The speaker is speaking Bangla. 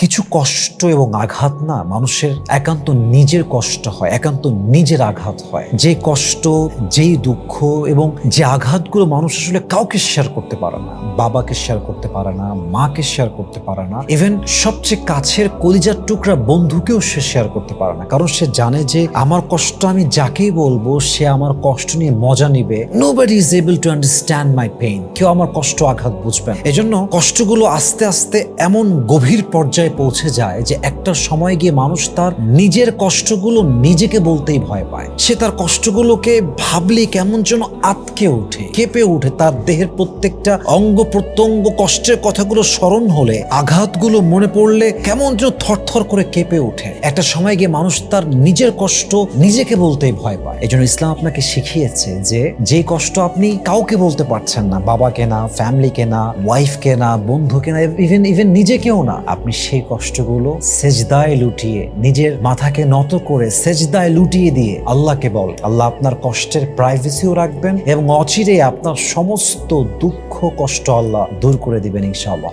কিছু কষ্ট এবং আঘাত না মানুষের একান্ত নিজের কষ্ট হয়, একান্ত নিজের আঘাত হয়। যে কষ্ট, যেই দুঃখ এবং যে আঘাতগুলো মানুষ আসলে কাউকে শেয়ার করতে পারে না, বাবাকে শেয়ার করতে পারে না, মাকে শেয়ার করতে পারে না, ইভেন সবচেয়ে কাছের কলিজার টুকরা বন্ধুকেও সে শেয়ার করতে পারে না, কারণ সে জানে যে আমার কষ্ট আমি যাকেই বলবো সে আমার কষ্ট নিয়ে মজা নিবে। Nobody is able to understand my pain. কেউ আমার কষ্ট আঘাত বুঝবেন। এজন্য কষ্টগুলো আস্তে আস্তে এমন গভীর পর্যায়ে পৌঁছে যায় যে একটা সময় গিয়ে মানুষ তার নিজের কষ্টগুলো নিজেকে বলতেই ভয় পায়। সে তার কষ্টগুলোকে ভাবলে কেমন যেন আটকে ওঠে, কেঁপে ওঠে। তার দেহের প্রত্যেকটা অঙ্গ প্রত্যঙ্গ কষ্টের কথাগুলো স্মরণ হলে, আঘাতগুলো মনে পড়লে কেমন যেন থরথর করে কেঁপে ওঠে। একটা সময় গিয়ে মানুষ তার নিজের কষ্ট নিজেকে বলতেই ভয় পায়। এজন্য ইসলাম আপনাকে শিখিয়েছে যে কষ্ট আপনি কাউকে বলতে পারছেন না, বাবাকে না, ফ্যামিলিকে না, ওয়াইফকে না, বন্ধুকে না, ইভেন নিজেকেও না, আপনি সেই কষ্টগুলো সেজদায় লুটিয়ে, নিজের মাথাকে নত করে সেজদায় লুটিয়ে দিয়ে আল্লাহকে বল। আল্লাহ আপনার কষ্টের প্রাইভেসিও রাখবেন এবং অচিরেই আপনার সমস্ত দুঃখ কষ্ট আল্লাহ দূর করে দিবেন ইনশাআল্লাহ।